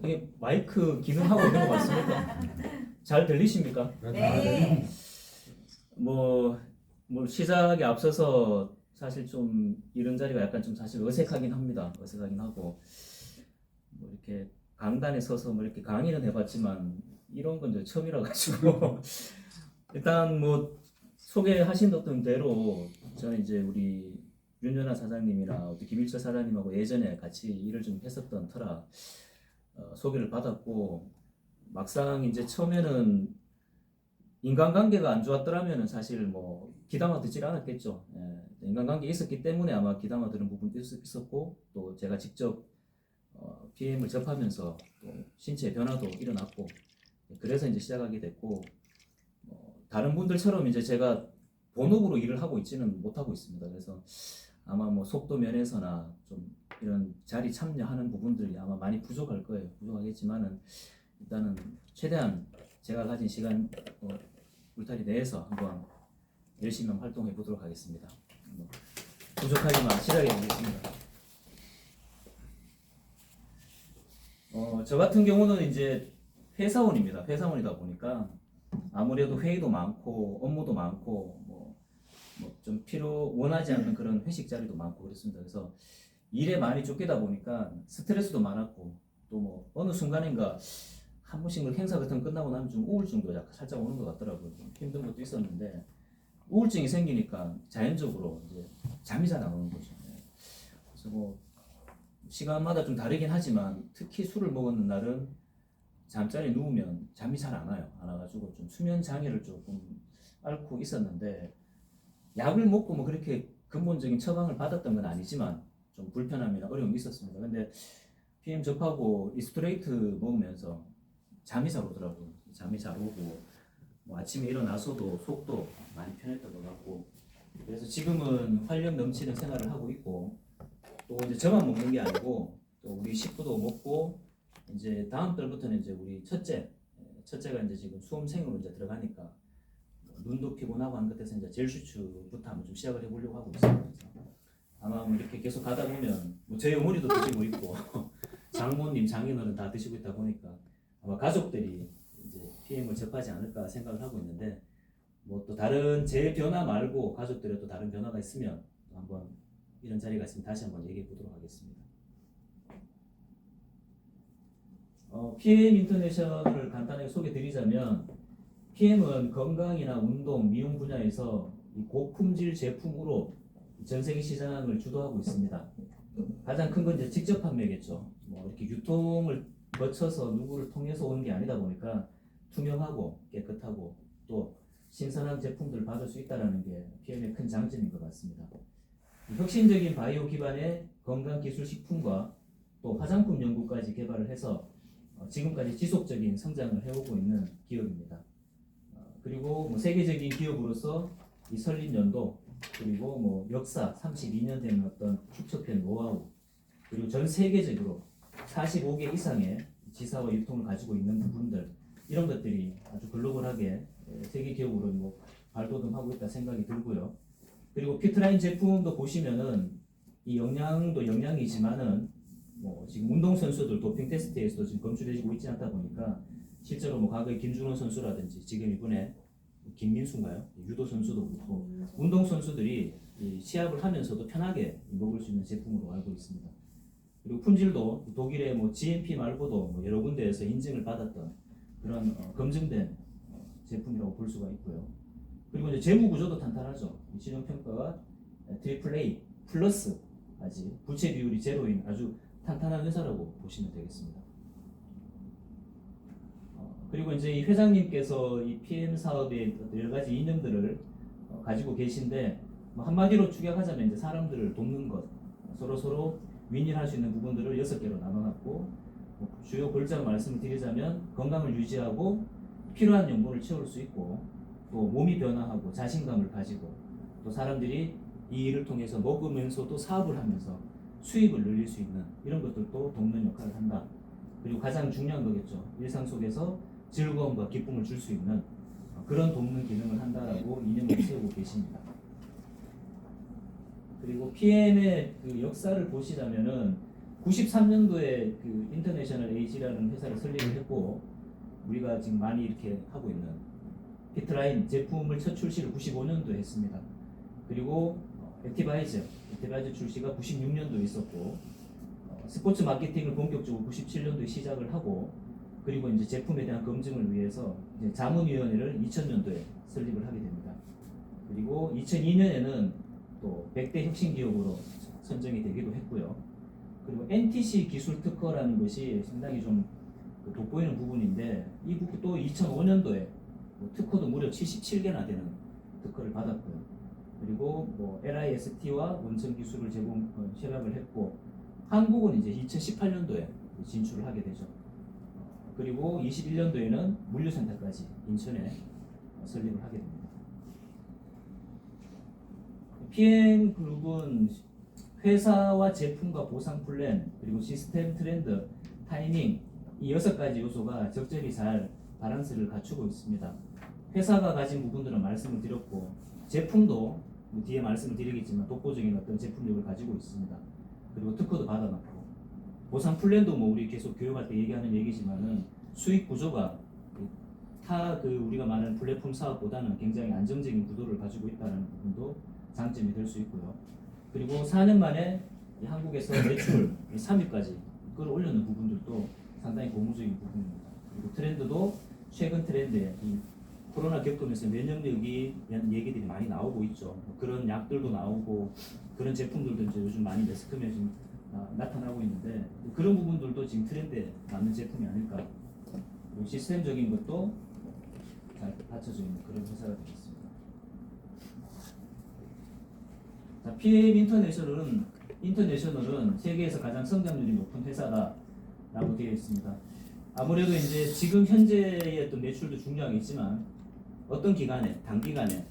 이게 마이크 기능하고 있는 것 같습니까? 잘 들리십니까? 네. 뭐 시작에 앞서서 사실 좀 이런 자리가 약간 좀 사실 어색하긴 합니다. 어색하긴 하고 뭐 이렇게 강단에 서서 뭐 이렇게 강의는 해봤지만 이런 건 처음이라 가지고 일단 뭐 소개하신 어떤 대로 저는 이제 우리 윤연아 사장님이나 김일철 사장님하고 예전에 같이 일을 좀 했었던 터라 소개를 받았고 막상 이제 처음에는 인간관계가 안 좋았더라면 사실 뭐 귀담아 듣질 않았겠죠. 인간관계 있었기 때문에 아마 귀담아 들은 부분도 있었고 또 제가 직접 PM을 접하면서 또 신체 변화도 일어났고 그래서 이제 시작하게 됐고 다른 분들처럼 이제 제가 본업으로 일을 하고 있지는 못하고 있습니다. 그래서 아마 뭐 속도 면에서나 좀 이런 자리 참여하는 부분들이 아마 많이 부족할 거예요. 부족하겠지만은 일단은 최대한 제가 가진 시간 울타리 내에서 한번 열심히 활동해 보도록 하겠습니다. 부족하지만 시작해 보겠습니다. 저 같은 경우는 이제 회사원입니다. 회사원이다 보니까 아무래도 회의도 많고 업무도 많고 뭐 좀 원하지 않는 그런 회식 자리도 많고 그렇습니다. 그래서 일에 많이 쫓기다 보니까 스트레스도 많았고 또 뭐 어느 순간인가 한 번씩 뭐 행사 같은 거 끝나고 나면 좀 우울증도 약간 살짝 오는 것 같더라고요. 좀 힘든 것도 있었는데 우울증이 생기니까 자연적으로 이제 잠이 잘 안 오는 거죠. 그래서 뭐 시간마다 좀 다르긴 하지만 특히 술을 먹었는 날은 잠자리에 누우면 잠이 잘 안 와요. 안 와가지고 좀 수면 장애를 조금 앓고 있었는데 약을 먹고 뭐 그렇게 근본적인 처방을 받았던 건 아니지만 좀 불편함이나 어려움이 있었습니다. 근데 PM 접하고 이 스트레이트 먹으면서 잠이 잘 오더라고요. 잠이 잘 오고 뭐 아침에 일어나서도 속도 많이 편했던 것 같고 그래서 지금은 활력 넘치는 생활을 하고 있고 또 이제 저만 먹는 게 아니고 또 우리 식구도 먹고 이제 다음 달부터는 이제 우리 첫째가 이제 지금 수험생으로 이제 들어가니까 눈도 피곤하고 한 것에서 이제 젤슈츠부터 한번 좀 시작을 해보려고 하고 있습니다. 그래서 아마 뭐 이렇게 계속 가다 보면 뭐 저희 어머니도 드시고 있고 장모님, 장인어른 다 드시고 있다 보니까 아마 가족들이 이제 PM을 접하지 않을까 생각을 하고 있는데 뭐 또 다른 제 변화 말고 가족들의 또 다른 변화가 있으면 또 한번 이런 자리가 있으면 다시 한번 얘기해 보도록 하겠습니다. PM 인터내셔널을 간단하게 소개드리자면 PM은 건강이나 운동, 미용 분야에서 고품질 제품으로 전 세계 시장을 주도하고 있습니다. 가장 큰 건 이제 직접 판매겠죠. 뭐 이렇게 유통을 거쳐서 누구를 통해서 오는 게 아니다 보니까 투명하고 깨끗하고 또 신선한 제품들을 받을 수 있다는 게 PM의 큰 장점인 것 같습니다. 혁신적인 바이오 기반의 건강기술식품과 또 화장품 연구까지 개발을 해서 지금까지 지속적인 성장을 해오고 있는 기업입니다. 그리고 뭐 세계적인 기업으로서 이 설립 연도 그리고 뭐 역사 32년 된 어떤 축적된 노하우 그리고 전 세계적으로 45개 이상의 지사와 유통을 가지고 있는 부분들 이런 것들이 아주 글로벌하게 세계 기업으로 뭐 발돋움하고 있다 생각이 들고요. 그리고 피트라인 제품도 보시면은 이 영양도 영양이지만은 뭐 지금 운동 선수들 도핑 테스트에서도 지금 검출되고 있지 않다 보니까 실제로 뭐 과거에 김준호 선수라든지 지금 이번에 김민수인가요? 유도 선수도 그렇고 운동 선수들이 시합을 하면서도 편하게 먹을 수 있는 제품으로 알고 있습니다. 그리고 품질도 독일의 뭐 GMP 말고도 뭐 여러 군데에서 인증을 받았던 그런 검증된 제품이라고 볼 수가 있고요. 그리고 이제 재무 구조도 탄탄하죠. 실용 평가가 트리플 A 플러스 아직 부채 비율이 제로인 아주 탄탄한 회사라고 보시면 되겠습니다. 그리고 이제 이 회장님께서 이 PM 사업의 여러 가지 이념들을 가지고 계신데 뭐 한마디로 축약하자면 이제 사람들을 돕는 것, 서로 윈윈할 수 있는 부분들을 6개로 나눠놨고 주요 골자로 말씀을 드리자면 건강을 유지하고 필요한 영혼을 채울 수 있고 또 몸이 변화하고 자신감을 가지고 또 사람들이 이 일을 통해서 먹으면서도 사업을 하면서 수입을 늘릴 수 있는 이런 것들도 돕는 역할을 한다. 그리고 가장 중요한 거겠죠. 일상 속에서 즐거움과 기쁨을 줄 수 있는 그런 돕는 기능을 한다라고 이념을 세우고 계십니다. 그리고 PM의 그 역사를 보시자면은 93년도에 그 인터내셔널 에이지라는 회사를 설립을 했고 우리가 지금 많이 이렇게 하고 있는 피트라인 제품을 첫 출시를 95년도에 했습니다. 그리고 액티바이저 출시가 96년도에 있었고 스포츠 마케팅을 본격적으로 97년도에 시작을 하고 그리고 이제 제품에 대한 검증을 위해서 이제 자문위원회를 2000년도에 설립을 하게 됩니다. 그리고 2002년에는 또 100대 혁신 기업으로 선정이 되기도 했고요. 그리고 NTC 기술 특허라는 것이 상당히 좀 돋보이는 부분인데 이 부분도 2005년도에 특허도 무려 77개나 되는 특허를 받았고요. 그리고 뭐 LIST와 원천 기술을 협약을 했고 한국은 이제 2018년도에 진출을 하게 되죠. 그리고 21년도에는 물류센터까지 인천에 설립을 하게 됩니다. PM그룹은 회사와 제품과 보상 플랜 그리고 시스템 트렌드 타이밍 이 6가지 요소가 적절히 잘 밸런스를 갖추고 있습니다. 회사가 가진 부분들은 말씀을 드렸고 제품도 뒤에 말씀을 드리겠지만 독보적인 어떤 제품력을 가지고 있습니다. 그리고 특허도 받아놨고 보상 플랜도 뭐 우리 계속 교육할 때 얘기하는 얘기지만은 수익 구조가 우리가 말하는 플랫폼 사업보다는 굉장히 안정적인 구도를 가지고 있다는 부분도 장점이 될 수 있고요. 그리고 4년 만에 한국에서 매출 3위까지 끌어올리는 부분들도 상당히 고무적인 부분입니다. 그리고 트렌드도 최근 트렌드에 이 코로나 겪으면서 면역력이 대한 얘기들이 많이 나오고 있죠. 그런 약들도 나오고 그런 제품들도 이제 요즘 많이 매스컴에 좀 나타나고 있는데 그런 부분들도 지금 트렌드에 맞는 제품이 아닐까. 그리고 시스템적인 것도 잘 받쳐져 있는 그런 회사가 되겠습니다. 자, PM 인터내셔널은 세계에서 가장 성장률이 높은 회사다라고 되어 있습니다. 아무래도 이제 지금 현재의 어떤 매출도 중요하겠지만 어떤 기간에 단기간에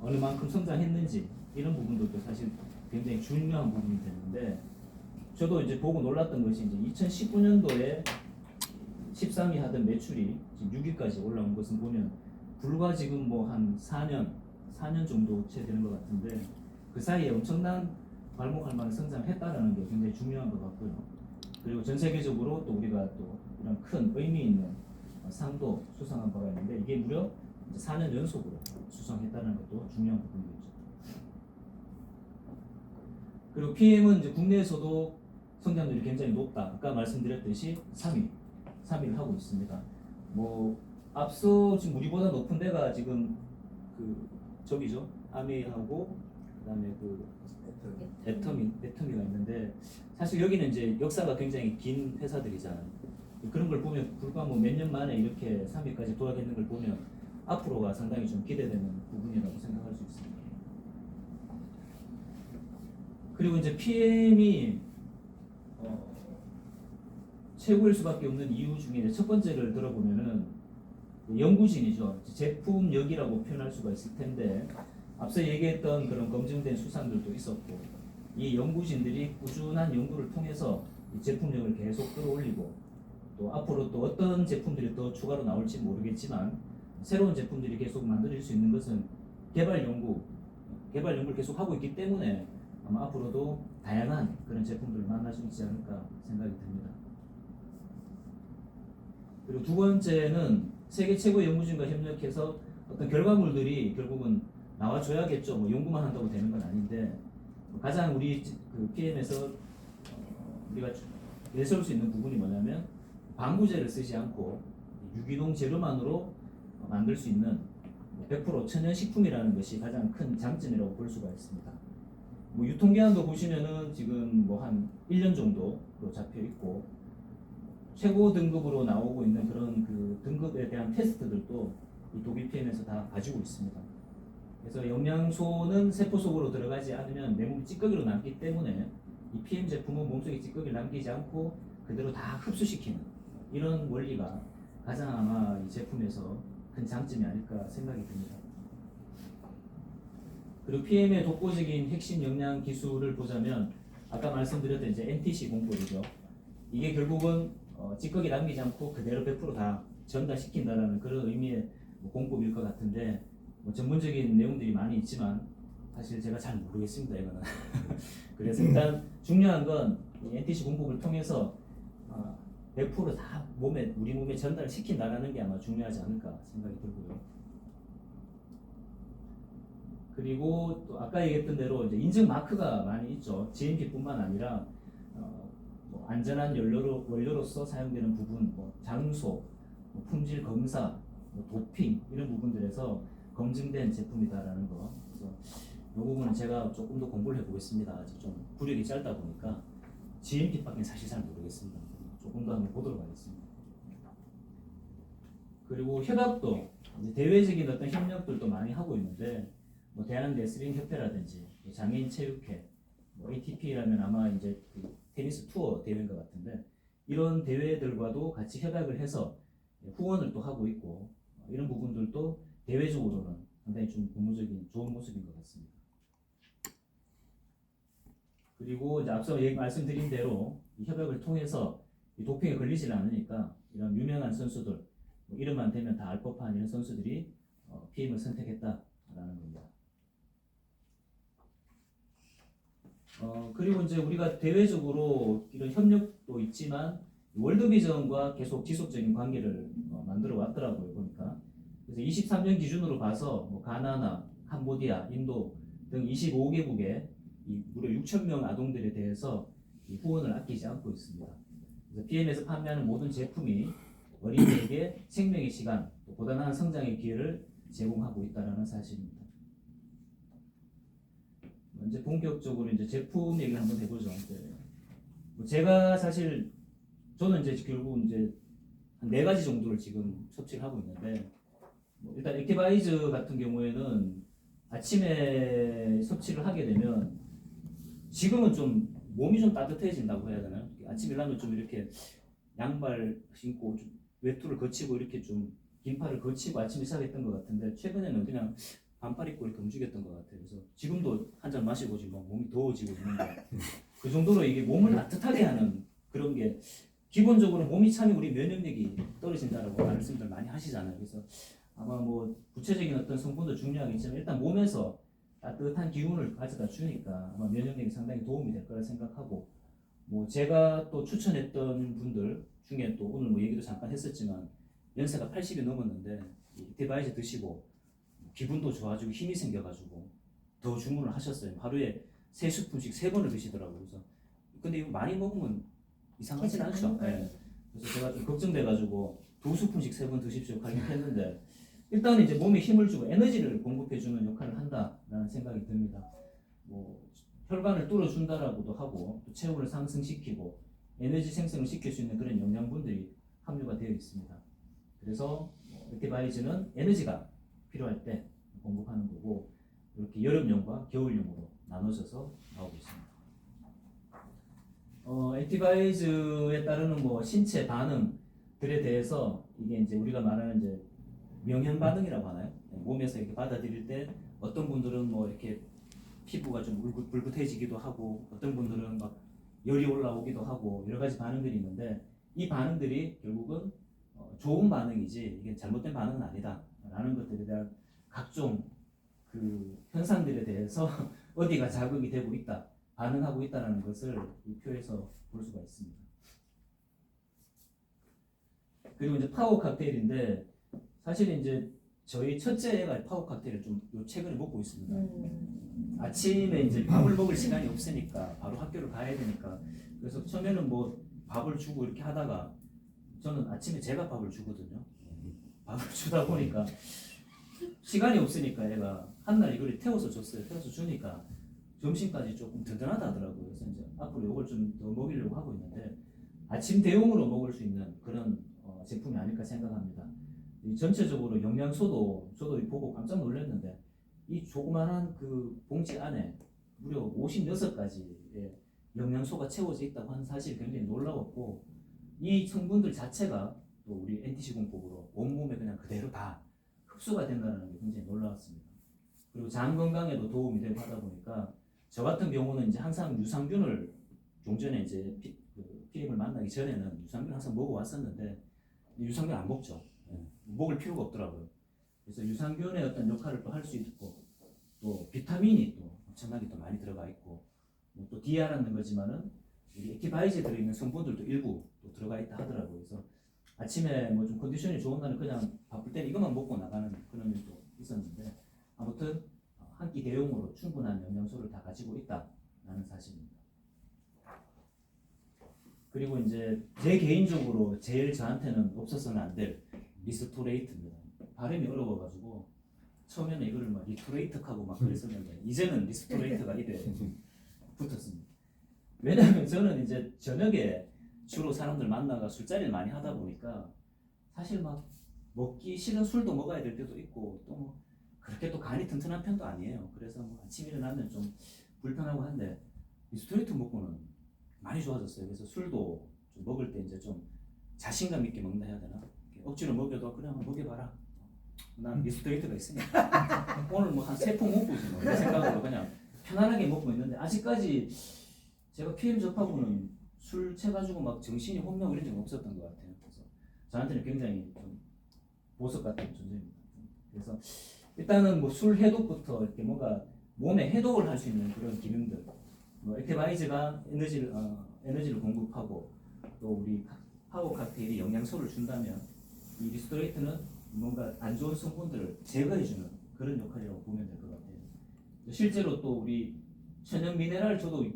어느 만큼 성장했는지 이런 부분들도 사실 굉장히 중요한 부분이 되는데 저도 이제 보고 놀랐던 것이 이제 2019년도에 13위 하던 매출이 지금 6위까지 올라온 것을 보면 불과 지금 뭐 한 4년 정도 채 되는 것 같은데 그 사이에 엄청난 발목할 만한 성장을 했다라는 게 굉장히 중요한 것 같고요. 그리고 전 세계적으로 또 우리가 또 이런 큰 의미 있는 상도 수상한 바가 있는데 이게 무려 4년 연속으로 수상했다는 것도 중요한 부분이죠. 그리고 PM은 이제 국내에서도 성장률이 굉장히 높다. 아까 말씀드렸듯이 3위를 하고 있습니다. 뭐 앞서 지금 우리보다 높은 데가 지금 저기죠. 아메이하고 그다음에 애터미가 있는데 사실 여기는 이제 역사가 굉장히 긴 회사들이잖아요. 그런 걸 보면 불과 뭐 몇 년 만에 이렇게 3위까지 도약했는 걸 보면 앞으로가 상당히 좀 기대되는 부분이라고 생각할 수 있습니다. 그리고 이제 PM이 최고일 수밖에 없는 이유 중에 첫 번째를 들어보면은 연구진이죠. 제품력이라고 표현할 수가 있을 텐데 앞서 얘기했던 그런 검증된 수상들도 있었고 이 연구진들이 꾸준한 연구를 통해서 이 제품력을 계속 끌어올리고 또 앞으로 또 어떤 제품들이 더 추가로 나올지 모르겠지만 새로운 제품들이 계속 만들어질 수 있는 것은 개발 연구를 계속 하고 있기 때문에 아마 앞으로도 다양한 그런 제품들을 만날 수 있지 않을까 생각이 듭니다. 그리고 두 번째는 세계 최고의 연구진과 협력해서 어떤 결과물들이 결국은 나와줘야겠죠. 뭐 연구만 한다고 되는 건 아닌데 가장 우리 그 PM에서 우리가 내세울 수 있는 부분이 뭐냐면 방부제를 쓰지 않고 유기농 재료만으로 만들 수 있는 100% 천연식품이라는 것이 가장 큰 장점이라고 볼 수가 있습니다. 뭐 유통기한도 보시면은 지금 뭐 한 1년 정도로 잡혀 있고 최고 등급으로 나오고 있는 그런 그 등급에 대한 테스트들도 이 독일 PM에서 다 가지고 있습니다. 그래서 영양소는 세포 속으로 들어가지 않으면 내 몸이 찌꺼기로 남기 때문에 이 PM 제품은 몸속에 찌꺼기를 남기지 않고 그대로 다 흡수시키는 이런 원리가 가장 아마 이 제품에서 큰 장점이 아닐까 생각이 듭니다. 그리고 PM의 독보적인 핵심 영양 기술을 보자면 아까 말씀드렸던 이제 NTC 공법이죠. 이게 결국은 찌꺼기 남기지 않고 그대로 100% 다 전달시킨다라는 그런 의미의 공법일 것 같은데 전문적인 내용들이 많이 있지만 사실 제가 잘 모르겠습니다, 이거는. 그래서 일단 중요한 건 NTC 공법을 통해서 100%다 우리 몸에 전달시킨다라는 게 아마 중요하지 않을까 생각이 들고요. 그리고 또 아까 얘기했던 대로 이제 인증 마크가 많이 있죠. GMP뿐만 아니라 뭐 안전한 원료로서 사용되는 부분, 뭐 장소, 뭐 품질 검사, 뭐 도핑 이런 부분들에서 검증된 제품이다라는 거. 그래서 이 부분은 제가 조금 더 공부를 해보겠습니다. 아직 좀 구력이 짧다 보니까 GMP밖에 사실 잘 모르겠습니다. 조금 더 한번 보도록 하겠습니다. 그리고 협약도 이제 대외적인 어떤 협력들도 많이 하고 있는데 뭐 대한 레슬링 협회라든지 장애인 체육회, 뭐 ATP라면 아마 이제 그 테니스 투어 대회인 것 같은데 이런 대회들과도 같이 협약을 해서 후원을 또 하고 있고 이런 부분들도 대외적으로는 상당히 좀 고무적인 좋은 모습인 것 같습니다. 그리고 이제 앞서 말씀드린 대로 이 협약을 통해서 이 도핑에 걸리지 않으니까 이런 유명한 선수들 뭐 이름만 대면 다 알 법한 이런 선수들이 PM을 선택했다라는 겁니다. 그리고 이제 우리가 대외적으로 이런 협력도 있지만 월드비전과 계속 지속적인 관계를 만들어 왔더라고요 보니까. 그래서 23년 기준으로 봐서 뭐 가나나 캄보디아, 인도 등 25개국의 무려 6,000명 아동들에 대해서 후원을 아끼지 않고 있습니다. 그래서 PM에서 판매하는 모든 제품이 어린이에게 생명의 시간, 또 보다 나은 성장의 기회를 제공하고 있다는 사실입니다. 이제 본격적으로 이제 제품 얘기를 한번 해보죠. 뭐 제가 사실 저는 이제 결국 이제 한 4가지 정도를 지금 섭취를 하고 있는데 뭐 일단 액티바이즈 같은 경우에는 아침에 섭취를 하게 되면 지금은 좀 몸이 좀 따뜻해진다고 해야 되나요? 아침 일어나면 좀 이렇게 양발 신고 좀 외투를 거치고 이렇게 좀 긴팔을 거치고 아침에 시작했던 것 같은데 최근에는 그냥 반팔 입고 이렇게 움직였던 것 같아요. 그래서 지금도 한 잔 마시고 지금 몸이 더워지고 있는데 그 정도로 이게 몸을 따뜻하게 하는 그런 게 기본적으로 몸이 차면 우리 면역력이 떨어진다라고 말씀들 많이 하시잖아요. 그래서 아마 뭐 구체적인 어떤 성분도 중요하겠지만 일단 몸에서 따뜻한 기운을 가져다 주니까 아마 면역력이 상당히 도움이 될 거라 생각하고 뭐 제가 또 추천했던 분들 중에 또 오늘 뭐 얘기도 잠깐 했었지만 연세가 80이 넘었는데 액티바이즈 드시고 기분도 좋아지고 힘이 생겨가지고 더 주문을 하셨어요. 하루에 3스푼씩 3번을 드시더라고요. 그래서 근데 이거 많이 먹으면 이상하진 않죠. 네. 그래서 제가 좀 걱정돼가지고 2스푼씩 3번 드십시오 가격했는데 일단 이제 몸에 힘을 주고 에너지를 공급해주는 역할을 한다라는 생각이 듭니다. 뭐 혈관을 뚫어준다라고도 하고 또 체온을 상승시키고 에너지 생성을 시킬 수 있는 그런 영양분들이 함유가 되어 있습니다. 그래서 액티바이즈는 에너지가 필요할 때 공급하는 거고 이렇게 여름용과 겨울용으로 나눠져서 나오고 있습니다. 액티바이즈에 따르는 뭐 신체 반응들에 대해서 이게 이제 우리가 말하는 이제 명현 반응이라고 하나요? 몸에서 이렇게 받아들일 때 어떤 분들은 뭐 이렇게 피부가 좀 불긋해지기도 하고 어떤 분들은 막 열이 올라오기도 하고 여러 가지 반응들이 있는데 이 반응들이 결국은 좋은 반응이지 이게 잘못된 반응은 아니다라는 것들에 대한 각종 그 현상들에 대해서 어디가 자극이 되고 있다, 반응하고 있다는 것을 이 표에서 볼 수가 있습니다. 그리고 이제 파워 칵테일인데 사실 이제 저희 첫째 애가 파워 칵테일을 좀 최근에 먹고 있습니다. 아침에 이제 밥을 먹을 시간이 없으니까 바로 학교를 가야 되니까 그래서 처음에는 뭐 밥을 주고 이렇게 하다가 저는 아침에 제가 밥을 주거든요. 밥을 주다 보니까 시간이 없으니까 얘가 한날 이걸 태워서 줬어요. 태워서 주니까 점심까지 조금 든든하다 하더라고요. 그래서 이제 앞으로 이걸 좀 더 먹이려고 하고 있는데 아침 대용으로 먹을 수 있는 그런 제품이 아닐까 생각합니다. 전체적으로 영양소도 저도 보고 깜짝 놀랐는데 이 조그만한 그 봉지 안에 무려 56가지의 영양소가 채워져 있다고 하는 사실이 굉장히 놀라웠고 이 성분들 자체가 또 우리 NTC 공법으로 온몸에 그냥 그대로 다 흡수가 된다는 게 굉장히 놀라웠습니다. 그리고 장 건강에도 도움이 되고 하다 보니까 저 같은 경우는 이제 항상 유산균을 종전에 이제 PM을 만나기 전에는 유산균 항상 먹어왔었는데 유산균 안 먹죠. 먹을 필요가 없더라고요. 그래서 유산균의 어떤 역할을 또 할 수 있고 또 비타민이 또 엄청나게 또 많이 들어가 있고 뭐또 DR라는 거지만은 우리 액티바이즈에 들어있는 성분들도 일부 또 들어가 있다 하더라고요. 그래서 아침에 뭐 좀 컨디션이 좋은 날은 그냥 바쁠 때는 이것만 먹고 나가는 그런 일도 있었는데 아무튼 한 끼 대용으로 충분한 영양소를 다 가지고 있다라는 사실입니다. 그리고 이제 제 개인적으로 제일 저한테는 없어서는 안 될 리스토레이트입니다. 발음이 어려워가지고 처음에는 이거를 막 리토레이트하고 막 그랬었는데 이제는 리스토레이트가 입에 붙었습니다. 왜냐하면 저는 이제 저녁에 주로 사람들 만나가 술자리를 많이 하다 보니까 사실 막 먹기 싫은 술도 먹어야 될 때도 있고 또 뭐 그렇게 또 간이 튼튼한 편도 아니에요. 그래서 뭐 아침 일어나면 좀 불편하고 한데 리스토레이트 먹고는 많이 좋아졌어요. 그래서 술도 좀 먹을 때 이제 좀 자신감 있게 먹는다 해야 되나? 억지로 먹여도 그냥 먹여봐라. 난 리스토레이트가 있으니까 오늘 뭐 한 3포 먹고지 뭐 이런 생각으로 그냥 편안하게 먹고 있는데 아직까지 제가 PM 접하고는 술 채가지고 막 정신이 혼미하고 이런 적은 없었던 것 같아요. 그래서 저한테는 굉장히 좀 보석 같은 존재입니다. 그래서 일단은 뭐 술 해독부터 이렇게 뭔가 몸에 해독을 할 수 있는 그런 기능들, 뭐 액티바이즈가 에너지를 공급하고 또 우리 파워 칵테일이 영양소를 준다면 이 리스토레이트는 뭔가 안 좋은 성분들을 제거해주는 그런 역할이라고 보면 될 것 같아요. 실제로 또 우리 천연 미네랄 저도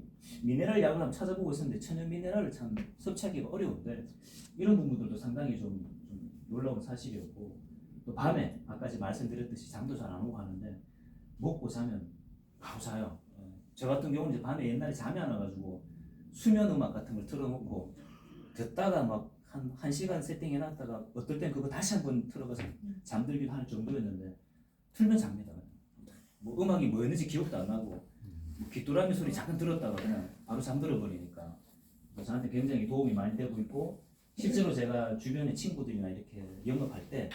미네랄 약을 한번 찾아보고 있었는데 천연 미네랄을 참 섭취하기가 어려운데 이런 부분들도 상당히 좀 놀라운 사실이었고 또 밤에 아까 말씀드렸듯이 잠도 잘 안 오고 하는데 먹고 자면 바로 자요. 저 같은 경우는 이제 밤에 옛날에 잠이 안 와가지고 수면 음악 같은 걸 틀어놓고 듣다가 막 한 시간 세팅해놨다가 어떨 땐 그거 다시 한번 틀어가서 잠들기도 할 정도였는데 틀면 잡니다. 뭐 음악이 뭐였는지 기억도 안 나고 귀뚜라미 소리 잠깐 들었다가 그냥 바로 잠들어 버리니까 저한테 굉장히 도움이 많이 되고 있고 실제로 제가 주변의 친구들이나 이렇게 영업할 때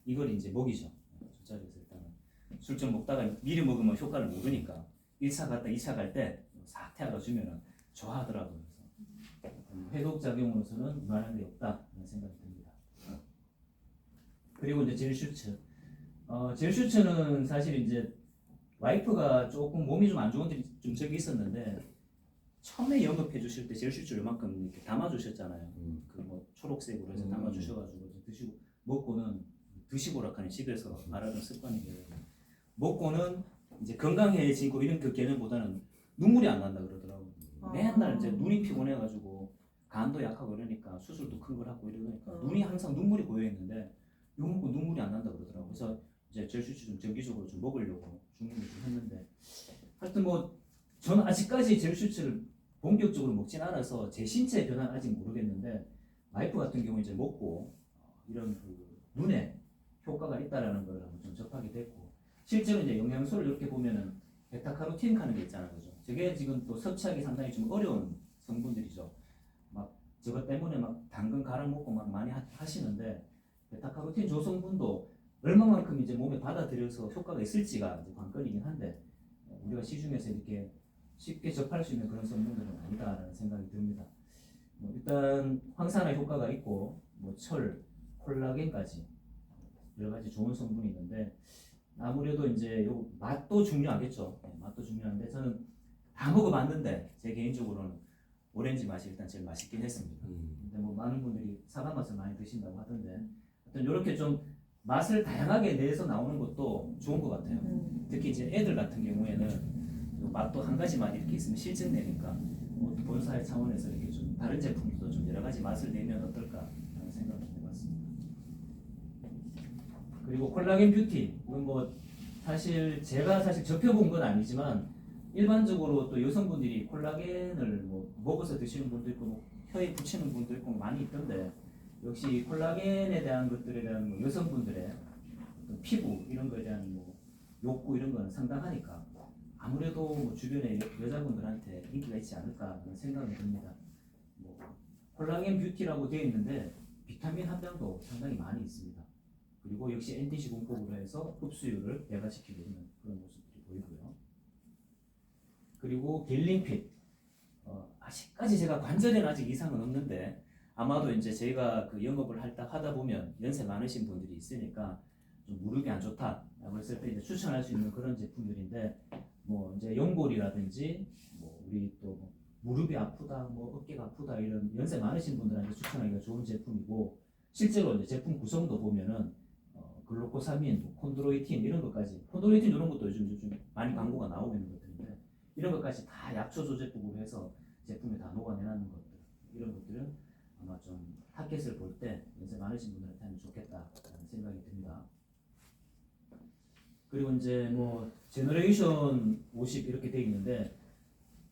이걸 이제 먹이죠. 술자리에서 일단은 술 좀 먹다가 미리 먹으면 효과를 모르니까 1차 갔다 2차 갈 때 사태하러 주면은 좋아하더라고요. 그래서 해독 작용으로서는 무한한 게 없다는 생각이 듭니다. 그리고 이제 젤 슈츠. 젤 슈츠는 사실 이제 와이프가 조금 몸이 좀 안 좋은 일이 좀 적이 있었는데 처음에 영업해 주실 때 젤 슈츠 요만큼 이렇게 담아 주셨잖아요. 그 뭐 초록색으로 해서 담아 주셔가지고 드시고 먹고는 드시고라 하는 집에서 말하는 습관이에요. 먹고는 이제 건강해지고 이런 그 개념보다는 눈물이 안 난다 그러더라고요. 맨날 이제 눈이 피곤해가지고 간도 약하고 이러니까 수술도 큰 걸 하고 이러니까 눈이 항상 눈물이 고여 있는데 이거 먹고 눈물이 안 난다 그러더라고요. 그래서 이제 젤슈츠 좀 정기적으로 좀 먹으려고 주문을 좀 했는데 하여튼 뭐 저는 아직까지 젤슈츠를 본격적으로 먹진 않아서 제 신체 변화는 아직 모르겠는데 와이프 같은 경우 이제 먹고 이런 그 눈에 효과가 있다라는 걸 한번 좀 접하게 됐고 실제로 이제 영양소를 이렇게 보면은 베타카로틴 하는 게 있잖아요, 그죠? 저게 지금 또 섭취하기 상당히 좀 어려운 성분들이죠. 막 저것 때문에 막 당근 갈아 먹고 막 많이 하시는데 베타카로틴 조성분도 얼마만큼 이제 몸에 받아들여서 효과가 있을지가 이제 관건이긴 한데 우리가 시중에서 이렇게 쉽게 접할 수 있는 그런 성분들은 아니다라는 생각이 듭니다. 뭐 일단 항산화 효과가 있고 뭐 철, 콜라겐까지 여러 가지 좋은 성분이 있는데 아무래도 이제 요 맛도 중요하겠죠. 네, 맛도 중요한데 저는 다 먹어봤는데 제 개인적으로는 오렌지 맛이 일단 제일 맛있긴 했습니다. 근데 뭐 많은 분들이 사과 맛을 많이 드신다고 하던데 하여튼 이렇게 좀 맛을 다양하게 내서 나오는 것도 좋은 것 같아요. 특히 이제 애들 같은 경우에는 맛도 한 가지만 이렇게 있으면 실증 내니까 뭐 본사의 차원에서 이렇게 좀 다른 제품도 좀 여러 가지 맛을 내면 어떨까 하는 생각을 좀 해봤습니다. 그리고 콜라겐 뷰티 이건 뭐 사실 제가 사실 접해본 건 아니지만 일반적으로 또 여성분들이 콜라겐을 뭐 먹어서 드시는 분도 있고 뭐 혀에 붙이는 분도 있고 많이 있던데 역시 콜라겐에 대한 것들에 대한 뭐 여성분들의 어떤 피부 이런 거에 대한 뭐 욕구 이런 건 상당하니까 아무래도 뭐 주변의 여자분들한테 인기가 있지 않을까 하는 생각이 듭니다. 뭐 콜라겐 뷰티라고 되어 있는데 비타민 함량도 상당히 많이 있습니다. 그리고 역시 NTC 공법으로 해서 흡수율을 배가시키고 있는 그런 모습들이 보이고요. 그리고 겔링핏 아직까지 제가 관절에는 아직 이상은 없는데 아마도 이제 저희가 그 영업을 하다 보면 연세 많으신 분들이 있으니까 좀 무릎이 안 좋다라고 했을 때 이제 추천할 수 있는 그런 제품들인데 뭐 이제 연골이라든지 뭐 우리 또뭐 무릎이 아프다, 뭐 어깨가 아프다 이런 연세 많으신 분들한테 추천하기가 좋은 제품이고 실제로 이제 제품 구성도 보면은 글루코사민, 뭐 콘드로이틴 이런 것까지 콘드로이틴 이런 것도 요즘 많이 광고가 나오고 있는 것들인데 이런 것까지 다 약초 조제법으로 해서 제품에 다 녹아내놨는 것들 이런 것들은 아마 좀 타겟을 볼 때 연세 많으신 분들한테 하면 좋겠다라는 생각이 듭니다. 그리고 이제 뭐 제너레이션 50 이렇게 돼 있는데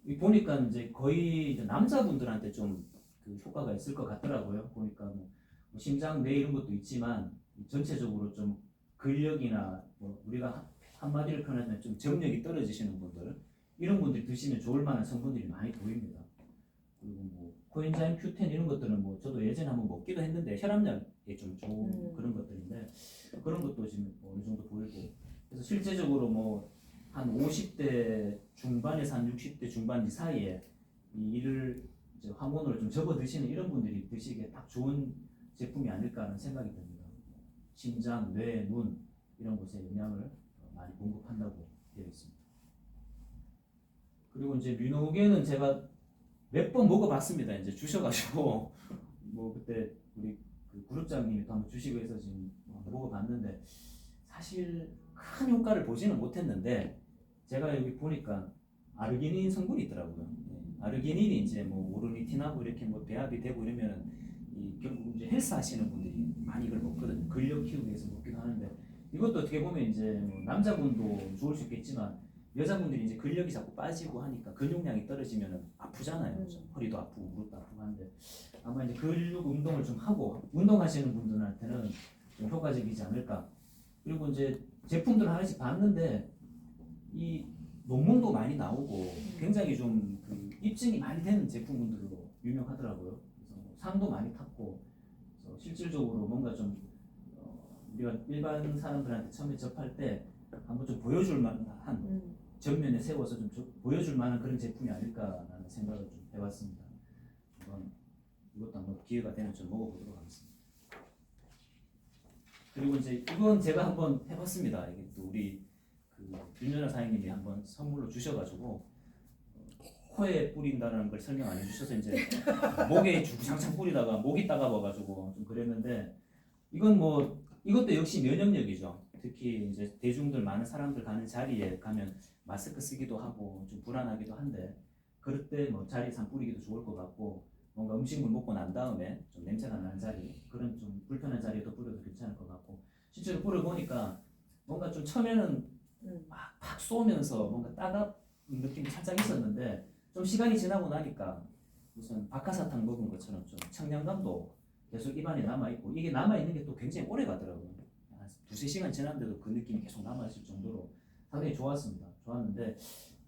이 보니까 이제 거의 이제 남자분들한테 좀 그 효과가 있을 것 같더라고요. 보니까 뭐 심장 뇌 이런 것도 있지만 전체적으로 좀 근력이나 뭐 우리가 한마디로 표현하면 좀 정력이 떨어지시는 분들 이런 분들이 드시면 좋을 만한 성분들이 많이 보입니다. 그리고 뭐 코엔자임 Q10 이런 것들은 뭐 저도 예전에 한번 먹기도 했는데 혈압약에 좀 좋은 그런 것들인데 그런 것도 지금 어느 정도 보이고 그래서 실제적으로 뭐 한 50대 중반에서 한 60대 중반 이 사이에 이 일을 이제 황혼으로 좀 접어 드시는 이런 분들이 드시기에 딱 좋은 제품이 아닐까 하는 생각이 듭니다. 심장, 뇌, 눈 이런 곳에 영양을 많이 공급한다고 되어 있습니다. 그리고 이제 뮤노겐은 제가 몇 번 먹어봤습니다. 이제 주셔가지고 뭐 그때 우리 그 그룹장님이 또 한번 주시고 해서 지금 먹어봤는데 사실 큰 효과를 보지는 못했는데 제가 여기 보니까 아르기닌 성분이 있더라고요. 아르기닌이 이제 뭐 오르니틴하고 이렇게 뭐 배합이 되고 이러면은 이 결국 이제 헬스 하시는 분들이 많이 이걸 먹거든요. 근력 키우기 위해서 먹기도 하는데 이것도 어떻게 보면 이제 뭐 남자분도 좋을 수 있겠지만 여자분들이 이제 근력이 자꾸 빠지고 하니까 근육량이 떨어지면은 아프잖아요. 허리도 아프고 무릎도 아프고 하는데 아마 이제 근력 운동을 좀 하고 운동하시는 분들한테는 좀 효과적이지 않을까. 그리고 이제 제품들 하나씩 봤는데 이 논문도 많이 나오고 굉장히 좀 그 입증이 많이 되는 제품군들로 유명하더라고요. 그래서 뭐 상도 많이 탔고 그래서 실질적으로 뭔가 좀 우리가 일반 사람들한테 처음에 접할 때 한번 좀 보여줄 만한 전면에 세워서 좀 보여줄 만한 그런 제품이 아닐까라는 생각을 좀 해봤습니다. 한번 이것도 한번 기회가 되면 좀 먹어보도록 하겠습니다. 그리고 이제 이건 제가 한번 해봤습니다. 이게 또 우리 그 윤연아 사장님이 한번 선물로 주셔가지고 코에 뿌린다는 걸 설명 안 해주셔서 이제 목에 주구장창 뿌리다가 목이 따가워가지고 좀 그랬는데 이건 뭐 이것도 역시 면역력이죠. 특히 이제 대중들 많은 사람들 가는 자리에 가면 마스크 쓰기도 하고 좀 불안하기도 한데 그럴 때 뭐 자리상 뿌리기도 좋을 것 같고 뭔가 음식물 먹고 난 다음에 좀 냄새가 나는 자리 그런 좀 불편한 자리에도 뿌려도 괜찮을 것 같고 실제로 뿌려보니까 뭔가 좀 처음에는 막 팍 쏘면서 뭔가 따가운 느낌이 살짝 있었는데 좀 시간이 지나고 나니까 무슨 박하사탕 먹은 것처럼 좀 청량감도 계속 입안에 남아있고 이게 남아있는 게 또 굉장히 오래 가더라고요. 한 두세 시간 지났는데도 그 느낌이 계속 남아있을 정도로 상당히 좋았습니다. 좋았는데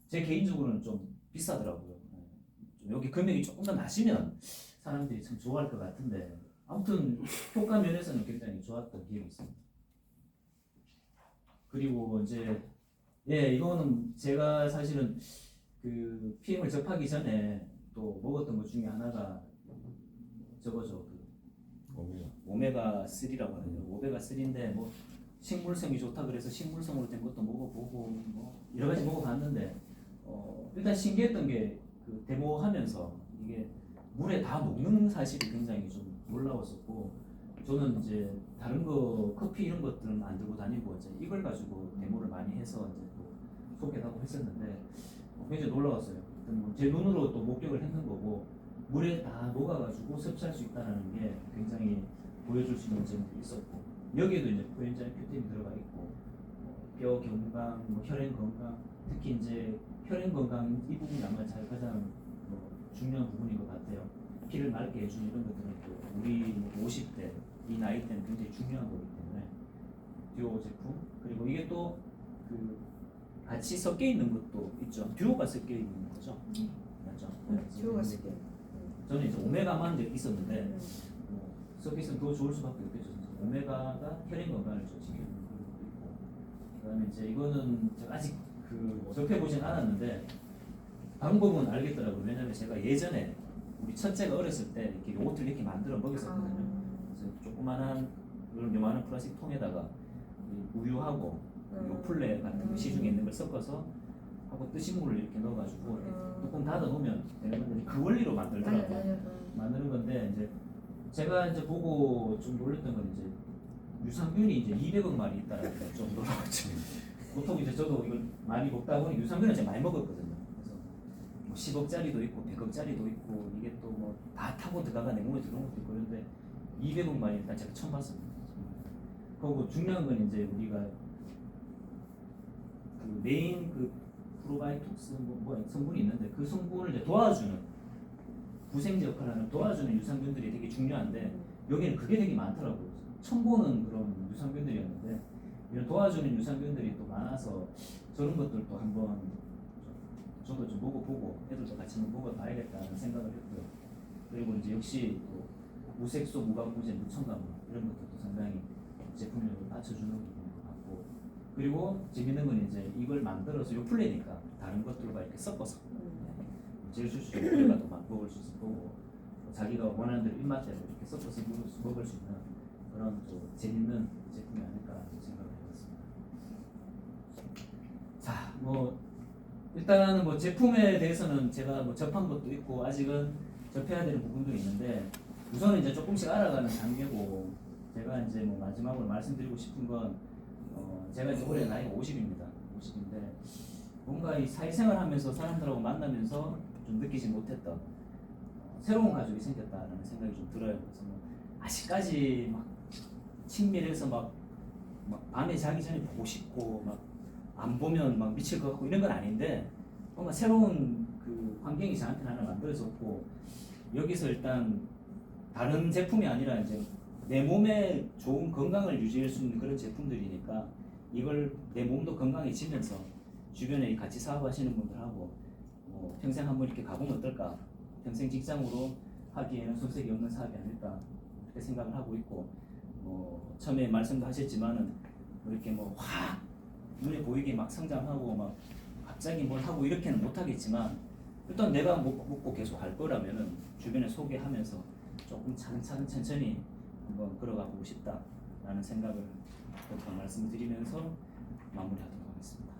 제 개인적으로는 좀 비싸더라고요. 좀 여기 금액이 조금 더 나시면 사람들이 참 좋아할 것 같은데 아무튼 효과 면에서는 굉장히 좋았던 기억이 있습니다. 그리고 이제 이거는 제가 사실은 그 PM을 접하기 전에 또 먹었던 것 중에 하나가 저거죠. 그 오메가 3라고 하는데 오메가 3인데 뭐 식물성이 좋다 그래서 식물성으로 된 것도 먹어보고 뭐 여러 가지 먹어봤는데 일단 신기했던 게 그 데모하면서 이게 물에 다 녹는 사실이 굉장히 좀 놀라웠었고 저는 이제 다른 거 커피 이런 것들은 안 들고 다니고 이제 이걸 가지고 데모를 많이 해서 이제 또 소개하고 했었는데 굉장히 놀라웠어요. 제 눈으로 또 목격을 했는 거고 물에 다 녹아가지고 섭취할 수 있다는 게 굉장히 보여줄 수 있는 점도 있었고 여기에도 이제 코엔자임 Q10이 들어가 있고 뼈 건강, 뭐 혈행 건강, 특히 이제 혈행 건강 이 부분이 아마 가장 중요한 부분인 것 같아요. 피를 맑게 해주는 이런 것들은 또 우리 50대 이 나이 때는 굉장히 중요한 거기 때문에 듀오 제품 그리고 이게 또 그 같이 섞여 있는 것도 있죠. 듀오가 섞여 있는 거죠. 맞죠? 듀오가 섞여. 저는 이제 오메가만 있었는데 섞여 있으면 더 좋을 수밖에 없겠죠. 오메가가 혈행 건강을 좀 지켜주는 그런 것도 있고 그다음에 이제 이거는 제가 아직 그 접해보진 않았는데 방법은 알겠더라고요. 왜냐면 제가 예전에 우리 첫째가 어렸을 때 이렇게 요거트를 이렇게 만들어 먹였었거든요. 그래서 조그만한 이런 요만한 플라스틱 통에다가 이 우유하고 요플레 같은 거 시중에 있는 걸 섞어서 하고 뜨신물을 이렇게 넣어가지고 이렇게 뚜껑 닫아 놓으면 되는 건데 그 원리로 만들더라고요. 만드는 건데 이제 제가 이제 보고 좀 놀랐던 건 이제 유산균이 이제 200억 마리 있다라는 정도로 보통 이제 저도 이걸 많이 먹다 보니 유산균을 제가 많이 먹었거든요. 그래서 뭐 10억짜리도 있고 100억짜리도 있고 이게 또 뭐 다 타고 들어가 내 몸에 들어온 것도 있고 그런데 200억 마리 일단 제가 처음 봤습니다. 그리고 중요한 건 이제 우리가 그 메인 그 프로바이오틱스 뭐 성분이 있는데 그 성분을 이제 도와주는 부생제 역할을 하는 도와주는 유산균들이 되게 중요한데 여기는 그게 되게 많더라고요. 처음 보는 그런 유산균들이었는데 이런 도와주는 유산균들이 또 많아서 저런 것들도 한번 저도 좀 먹어보고 애들도 같이 한번 먹어봐야겠다는 생각을 했고요. 그리고 이제 역시 또 무색소, 무각무제, 무첨가물 이런 것들도 상당히 제품력을 받쳐주는 부분인 것 같고 그리고 재밌는 건 이제 이걸 만들어서 요플레니까 다른 것들과 이렇게 섞어서 제주시 요플레가도 막 먹을 수 있을 거고 자기가 원하는 대로 입맛대로 이렇게 섞어서 먹을 수 있는 그런 또 재밌는 제품이 아닐까 생각을 해봤습니다. 자, 뭐 일단은 뭐 제품에 대해서는 제가 뭐 접한 것도 있고 아직은 접해야 되는 부분도 있는데 우선은 이제 조금씩 알아가는 단계고 제가 이제 뭐 마지막으로 말씀드리고 싶은 건 제가 이제 올해 나이가 50입니다. 50인데 뭔가 이 사회생활하면서 사람들하고 만나면서 좀 느끼지 못했던 새로운 가족이 생겼다라는 생각이 좀 들어요. 그래서 뭐 아직까지 막 친밀해서 막 밤에 자기 전에 보고 싶고 막 안 보면 막 미칠 것 같고 이런 건 아닌데 뭔가 새로운 그 환경이 저한테 하나 만들어졌고 여기서 일단 다른 제품이 아니라 이제 내 몸에 좋은 건강을 유지할 수 있는 그런 제품들이니까 이걸 내 몸도 건강해지면서 주변에 같이 사업하시는 분들하고 뭐 평생 한번 이렇게 가보면 어떨까? 평생 직장으로 하기에는 손색이 없는 사업이 아닐까 그렇게 생각을 하고 있고 뭐 처음에 말씀도 하셨지만은 뭐 이렇게 뭐 확 눈에 보이게 막 성장하고 막 갑자기 뭘 하고 이렇게는 못하겠지만 일단 내가 먹고 계속 할 거라면은 주변에 소개하면서 조금 차근차근 천천히 한번 걸어가 보고 싶다라는 생각을 또 말씀드리면서 마무리하도록 하겠습니다.